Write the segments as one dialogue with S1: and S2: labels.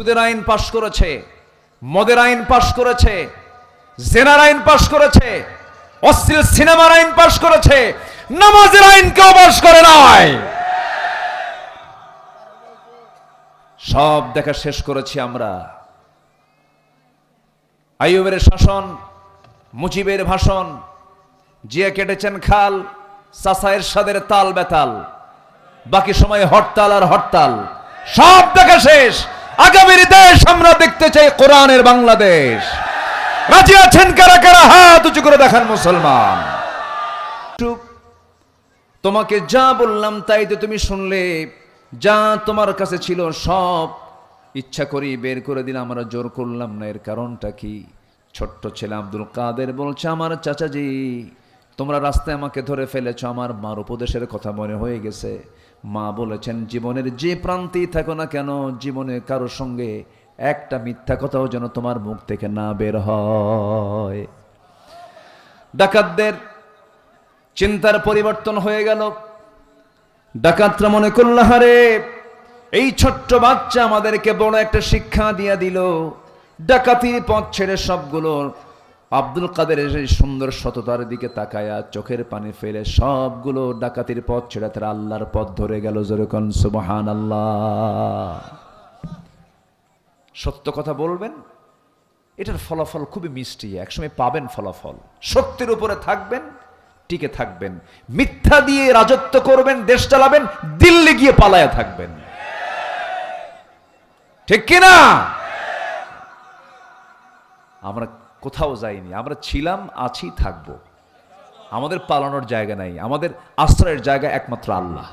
S1: সুদের আইন পাশ করেছে, মদের আইন পাশ করেছে, জেনার আইন পাশ করেছে, অশ্লীল সিনেমার আইন পাশ করেছে, নামাজের আইন কেউ পাশ করে নাই। সব দেখা শেষ করেছি আমরা। আইয়ুবের শাসন, মুজিবের ভাষণ, জিয়া কেটেছেন খাল, চাচা এরশাদের তাল বেতাল, বাকি সময় হরতাল আর হরতাল। সব দেখা শেষ। আগামীর দেশ আমরা দেখতে চাই কোরআনের বাংলাদেশ। রাজি আছেন কারা কারা? হাত উঁচু করে দেখান মুসলমান। তোমাকে যা বললাম তাই তো তুমি শুনলে। যা তোমার কাছে ছিল সব ইচ্ছা করি বের করে দিলাম, আমরা জোর করলাম না। এর কারণটা কি? ছোট্ট ছেলে আব্দুল কাদের বলছে, আমার চাচাজি তোমরা রাস্তায় আমাকে ধরে ফেলেছ, আমার মার উপদেশের কথা মনে হয়ে গেছে। মা বলেছেন, জীবনের যে প্রান্তেই থাকো না কেন, জীবনে কারোর সঙ্গে একটা মিথ্যা কথাও যেন তোমার মুখ থেকে না বের হয়। ডাকাতদের চিন্তার পরিবর্তন হয়ে গেল। ডাকাতরা মনে করল, হারে এই ছোট্ট বাচ্চা আমাদেরকে বড় একটা শিক্ষা দিয়ে দিল। ডাকাতির পথ ছেড়ে সবগুলো আব্দুল কাদেরের এই সুন্দর সততার দিকে তাকায়া চোখের পানি ফেলে সবগুলো ডাকাতির পথ ছেড়ে তারা আল্লাহর পথ ধরে গেল। যেরকম সুবহানাল্লাহ। সত্য কথা বলবেন, এটার ফলাফল খুবই মিষ্টি, একসময় পাবেন ফলাফল। সত্যের উপরে থাকবেন, টিকে থাকবেন। মিথ্যা দিয়ে রাজত্ব করবেন, দেশ চালাবেন, দিল্লি গিয়ে পালায়া থাকবেন। ঠিক কিনা? আমরা কোথাও যাইনি, আমরা ছিলাম, আছি, থাকবো। আমাদের পালানোর জায়গা নাই, আমাদের আশ্রয়ের জায়গা একমাত্র আল্লাহ।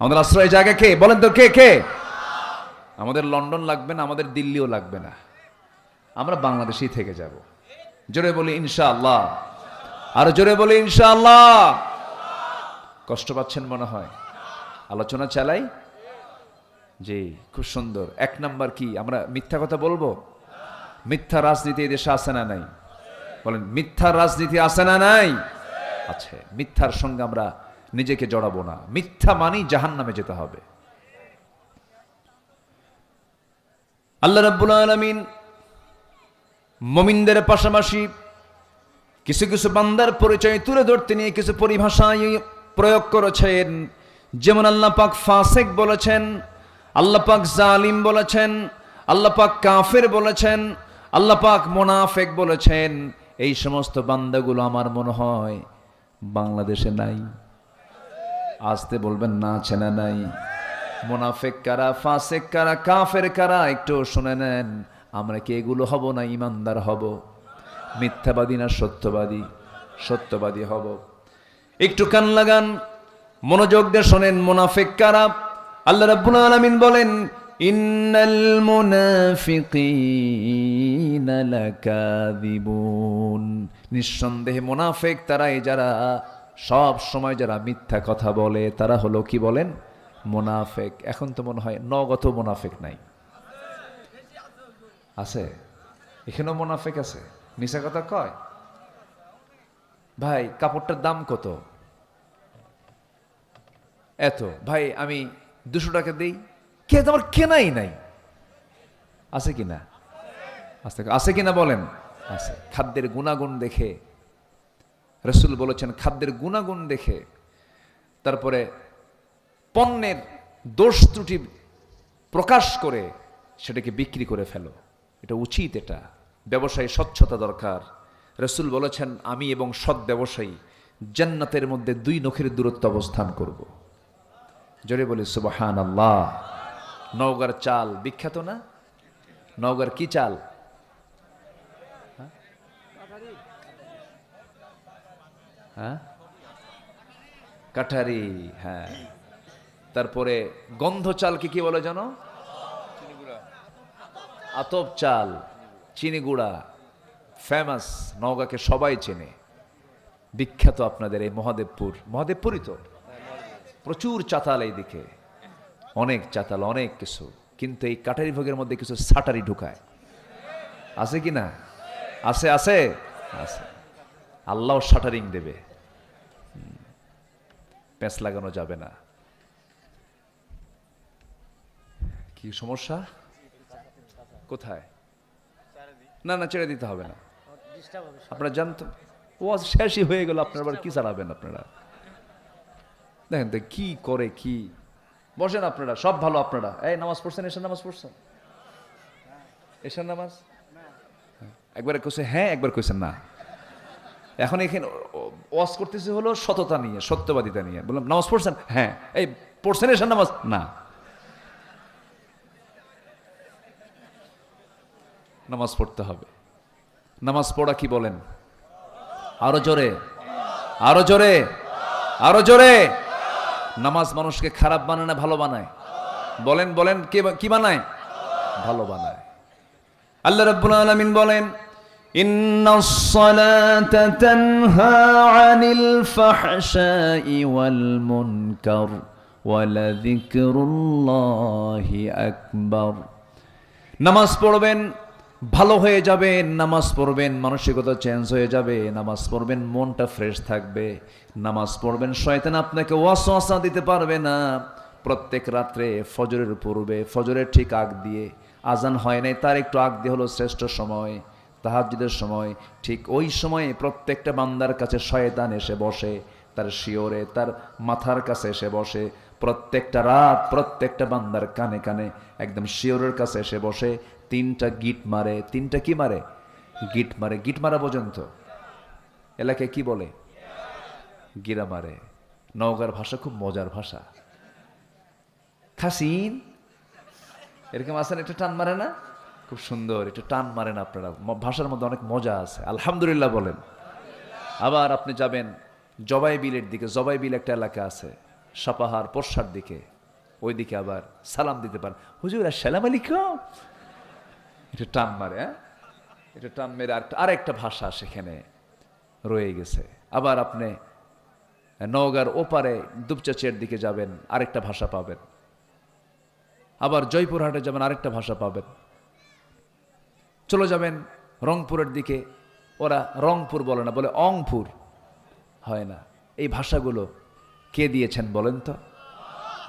S1: আমাদের আশ্রয়ের জায়গা কে বলেন তো? কে কে? আমাদের লন্ডন লাগবে না, আমাদের দিল্লিও লাগবে না, আমরা বাংলাদেশেই থেকে যাব। জোরে বলি ইনশাআল্লাহ। আর জোরে বলি ইনশাআল্লাহ। কষ্ট পাচ্ছেন মনে হয়? আলোচনা চালাই। জি, খুব সুন্দর। এক নাম্বার কি? আমরা মিথ্যা কথা বলবো? মিথ্যা রাজনীতি এই দেশে আছে না নাই? বলেন, মিথ্যা রাজনীতি আছে না নাই? আছে। মিথ্যার সঙ্গে আমরা নিজেকে জড়াবো না। মিথ্যা মানি জাহান্নামে যেতে হবে। আল্লাহ রাব্বুল আলামিন মুমিনদের পাশাপাশি কিছু কিছু বান্দার পরিচয় তুলে ধরতে নিয়ে কিছু পরিভাষায় প্রয়োগ করেছেন। যেমন আল্লাহ পাক ফাসিক বলেছেন, আল্লাহ পাক জালিম বলেছেন, আল্লাহ পাক কাফের বলেছেন, আল্লাহ পাক মুনাফিক বলেছেন। এই সমস্ত বান্দাগুলো আমার মনে হয় বাংলাদেশে নাই। আসতে বলবেন না, আছে না নাই? মুনাফিক কারা, ফাসিক কারা, কাফের কারা একটু শুনে নেন। আমরা কি এগুলো হব না ইমানদার হব? মিথ্যাবাদী না সত্যবাদী? সত্যবাদী হব। একটু কান লাগান, মনোযোগ দিয়ে শোনেন। মুনাফিক কারা? আল্লাহ রাব্বুল আলামিন বলেন, ইন্নাল মুনাফিকিনা লাকাযিবুন। নিঃসন্দেহে মুনাফিক তারাই যারা সব সময় যারা মিথ্যা কথা বলে, তারা হলো কি বলেন? মুনাফিক। এখন তো মনে হয় নগত মুনাফিক নাই, আছে? এখানেও মুনাফিক আছে, মিছা কথা কয়। ভাই কাপড়টার দাম কত? এত। ভাই আমি 200 টাকা দিই। কে? তোমার কেনাই নাই। আছে কিনা? আছে কিনা বলেন? আছে। খাদ্যের গুণাগুণ দেখে রাসূল বলেছেন, খাদ্যের গুণাগুণ দেখে তারপরে পণ্যের দোষ ত্রুটি প্রকাশ করে সেটাকে বিক্রি করে ফেলো। এটা উচিত। এটা ব্যবসায় স্বচ্ছতা দরকার। রাসূল বলেছেন, আমি এবং সৎ ব্যবসায়ী জান্নাতের মধ্যে 2 নখের দূরত্ব অবস্থান করব। জোরে বলি সুবহানাল্লাহ। নওগাঁর চাল বিখ্যাত না? নওগাঁর কি চাল? হ্যাঁ, কাঠারি। হ্যাঁ। তারপরে গন্ধ চালকে কি বলে জানো? আতপ চাল, চিনি গুঁড়া। ফেমাস, নওগাঁকে সবাই চেনে। বিখ্যাত আপনাদের এই মহাদেবপুর। মহাদেবপুরই তো। প্রচুর চাতাল এই দিকে, অনেক চাতাল, অনেক কিছু। কিন্তু এই কাটারি ভোগের মধ্যে কিছু সাটারি ঢুকায়। আছে কি না? আছে, আছে, আছে। আল্লাহ শাটারিং দেবে, প্যাঁচ লাগানো যাবে না। কি সমস্যা? কোথায়? না না, ছেড়ে দিতে হবে না, আপনারা জানতো ওয়াজ শেষই হয়ে গেল, আপনারা আবার কি চালাবেন আপনারা? দেখেন তো কি করে, কি বসেন আপনারা, সব ভালো আপনারা। এই নামাজ পড়ছেন, এশার নামাজ পড়ছেন? এশার নামাজ একবার কইছে হ্যাঁ, একবার কইছেন না। এখন এখানে ওয়াজ করতেছে হলো সততা নিয়ে, সত্যবাদিতা নিয়ে। বললাম নামাজ পড়ছেন? হ্যাঁ। এই পড়ছেন এশার নামাজ? না। নামাজ পড়তে হবে। নামাজ পড়া কি বলেন? আরো জোরে, আরো জোরে, আরো জোরে। নামাজ মানুষকে খারাপ বানায় না ভালো বানায়? বলেন বলেন, কি বানায়? ভালো বানায়। আল্লাহ রাব্বুল আলামিন বলেন, ইন্নাস সালাতা তানহা আনিল ফাহশাই ওয়াল মুনকার ওয়ালা যিকরুল্লাহি আকবার। নামাজ পড়বেন ভালো হয়ে যাবে, নামাজ পড়বেন মানসিকতা চেঞ্জ হয়ে যাবে, নামাজ পড়বেন মনটা ফ্রেশ থাকবে, নামাজ পড়বেন শয়তান আপনাকে ওয়াসওয়াসা দিতে পারবে না। প্রত্যেক রাত্রে ফজরের পূর্বে, ফজরের ঠিক আগ দিয়ে, আজান হয় নাই তার একটু আগ দিয়ে হলো শ্রেষ্ঠ সময়, তাহাজ্জুদের সময়। ঠিক ওই সময়ে প্রত্যেকটা বান্দার কাছে শয়তান এসে বসে, তার শিওরে, তার মাথার কাছে এসে বসে। প্রত্যেকটা রাত প্রত্যেকটা বান্দার কানে কানে একদম শিওরের কাছে এসে বসে, তিনটা গিট মারে। তিনটা কি মারে? গিট মারে। গিট মারা পর্যন্ত এলাকায় কি বলে? গিরা মারে। নওগাঁর ভাষা খুব মজার ভাষা। খাসিন এরকম আছেন, এটা টান মারে না? খুব সুন্দর, এটা টান মারে না আপনারা। ভাষার মধ্যে অনেক মজা আছে। আলহামদুলিল্লাহ বলেন। আবার আপনি যাবেন জবাই বিলের দিকে, জবাই বিল একটা এলাকা আছে সাপাহার পরশার দিকে, ওই দিকে আবার সালাম দিতে পারেন, হুজুর আসসালামু আলাইকুম, এটা টান মারে। হ্যাঁ, এটা টান মেরে আরেকটা ভাষা সেখানে রয়ে গেছে। আবার আপনি নওগাঁর ওপারে দুপচাচিয়ার দিকে যাবেন, আরেকটা ভাষা পাবেন। আবার জয়পুরহাটে যাবেন, আরেকটা ভাষা পাবেন। চলে যাবেন রংপুরের দিকে, ওরা রংপুর বলে না, বলে অংপুর, হয় না। এই ভাষাগুলো কে দিয়েছেন বলেন তো?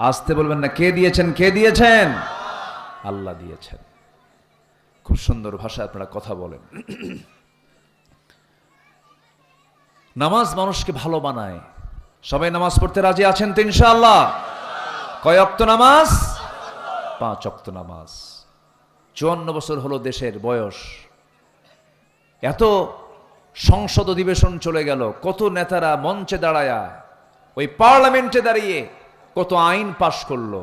S1: আসতে বলবেন না, কে দিয়েছেন? কে দিয়েছেন? আল্লাহ দিয়েছেন। খুব সুন্দর ভাষায় আপনারা কথা বলেন। নামাজ মানুষকে ভালো বানায়। সবাই নামাজ পড়তে রাজি আছেন তো ইনশাআল্লাহ? কয় ওয়াক্ত নামাজ? 5 ওয়াক্ত নামাজ। 54 বছর হলো দেশের বয়স। এত সংসদ অধিবেশন চলে গেল, কত নেতারা মঞ্চে দাঁড়ায়া, ওই পার্লামেন্টে দাঁড়িয়ে কত আইন পাশ করলো।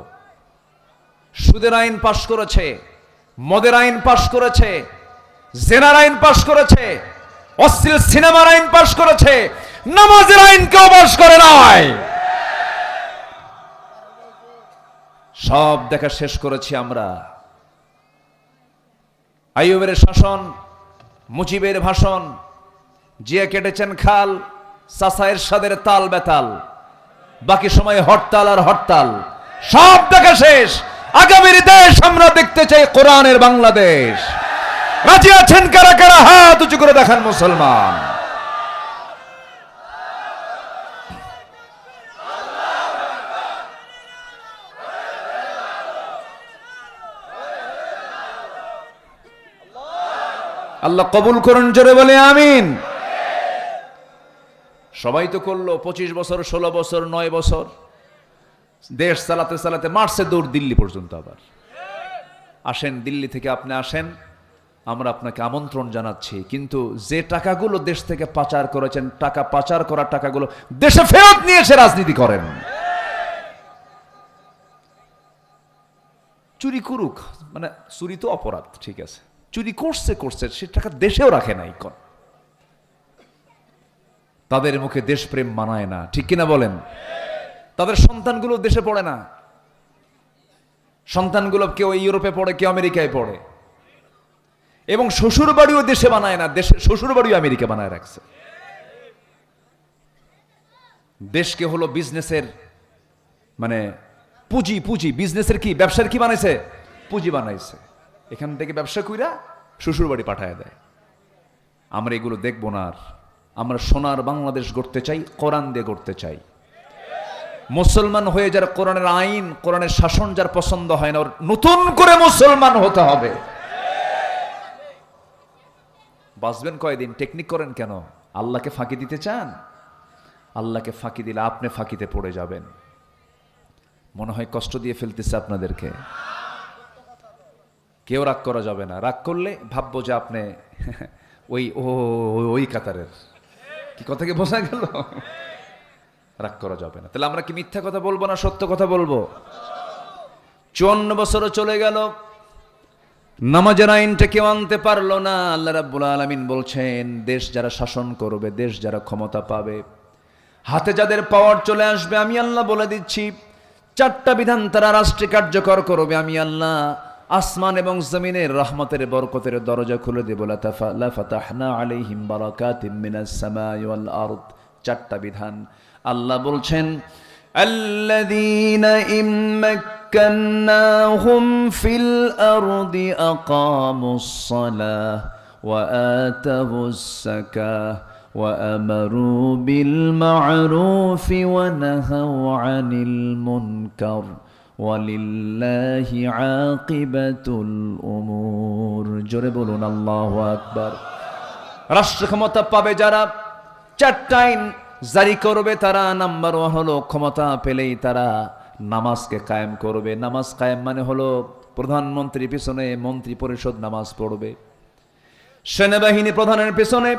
S1: সুদের আইন পাশ করেছে, মদের আইন পাশ করেছে, জেনার আইন পাশ করেছে, অশ্লীল সিনেমার আইন পাশ করেছে, নামাজের আইন কেউ পাশ করে নাই। সব দেখা শেষ করেছি আমরা। আইয়ুবের শাসন, মুজিবের ভাষণ, জিয়া কেটেছেন খাল, চাচা এরশাদের তাল বেতাল, বাকি সময় হরতাল আর হরতাল। সব দেখা শেষ। আগামীর দেশ আমরা দেখতে চাই কোরআনের বাংলাদেশ। রাজি আছেন কারা কারা? হাত উঁচু করে দেখান মুসলমান। আল্লাহ কবুল করুন, জোরে বলে আমিন। সবাই তো করলো 25 বছর, 16 বছর, 9 বছর দেশ চালাতে চালাতে মার্চে দৌড় দিল্লি পর্যন্ত। আবার আসেন, দিল্লি থেকে আপনি আসেন, আমরা আপনাকে আমন্ত্রণ জানাচ্ছি। কিন্তু যে টাকাগুলো দেশ থেকে পাচার করেছেন, টাকা পাচার করা টাকাগুলো দেশে ফেরত নিয়ে এসে রাজনীতি করেন। চুরি করুক, মানে চুরি তো অপরাধ, ঠিক আছে, চুরি করছে, সে টাকা দেশেও রাখে নাই। তাদের মুখে দেশপ্রেম মানায় না, ঠিক কিনা বলেন? তাদের সন্তানগুলো দেশে পড়ে না, সন্তানগুলো কেউ ইউরোপে পড়ে, কেউ আমেরিকায় পড়ে, এবং শ্বশুর বাড়িও দেশে বানায় না, দেশের শ্বশুর বাড়িও আমেরিকা বানায় রাখছে। দেশকে হলো বিজনেসের, মানে পুঁজি, বিজনেসের কি, ব্যবসার কি বানাইছে? পুঁজি বানাইছে। এখান থেকে ব্যবসা কইরা শ্বশুর বাড়ি পাঠায় দেয়। আমরা এগুলো দেখবো না। আর আমরা সোনার বাংলাদেশ গড়তে চাই, কোরআন দিয়ে গড়তে চাই। মুসলমান হয়ে যার কোরআনের আইন, কোরআনের শাসন যার পছন্দ হয় না, ওর নতুন করে মুসলমান হতে হবে। বাঁচবেন কয়দিন, টেকনিক করেন কেন? আল্লাহকে ফাঁকি দিতে চান? আল্লাহকে ফাঁকি দিলে আপনি ফাঁকিতে পড়ে যাবেন। মনে হয় কষ্ট দিয়ে ফেলতেছে আপনাদেরকে। কেউ রাগ করা যাবে না, রাগ করলে ভাববো যে আপনি ওই কাতারের। কি কথা কি বোঝা গেল? রাগ করা যাবে না। তাহলে আমরা কি মিথ্যা কথা বলবো না সত্য কথা বলবো? 54 বছরও চলে গেল, নামাজের আইনটা কেউ আনতে পারলো না। আল্লাহ রাব্বুল আলামিন বলছেন, দেশ যারা শাসন করবে, দেশ যারা ক্ষমতা পাবে, হাতে যাদের পাওয়ার চলে আসবে, আমি আল্লাহ বলে দিচ্ছি 4টা বিধান তারা রাষ্ট্রে কার্যকর করবে। আমি আল্লাহ আসমান এবং জমিনের রহমতের বরকতের দরজা খুলে দেব। লা ফাতাহনা আলাইহিম বারাকাতিম মিনাস সামাই ওয়াল আরদ। 4টা বিধান আল্লাহ বলছেন, আল্লাযীনা ইম্মাক্কান্নাহুম ফিল আরদি আকামুস সালাহ ওয়া আতাবুস যাকাহ ওয়া আমারু বিল মা'রুফি ওয়া নাহাউ আনিল মুনকার ওয়ালিল্লাহি আকিবাতুল উমুর। জোরে বলুন আল্লাহু আকবার। রাষ্ট্র ক্ষমতা পাবে যারা, 4টা আইন জারি করবে তারা। নাম্বার 1 হলো, ক্ষমতা পেলেই তারা নামাজকে কায়েম করবে। নামাজ কায়েম মানে হলো প্রধানমন্ত্রীর পিছনে মন্ত্রী পরিষদ নামাজ পড়বে, সেনাবাহিনী প্রধানের পিছনে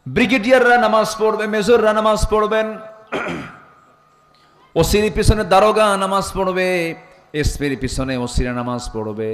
S1: ব্রিগেডিয়াররা নামাজ পড়বে, মেজররা নামাজ পড়বেন, ওসির পিছনে দারোগা নামাজ পড়বে, এসপির পিছনে ওসিরা নামাজ পড়বে।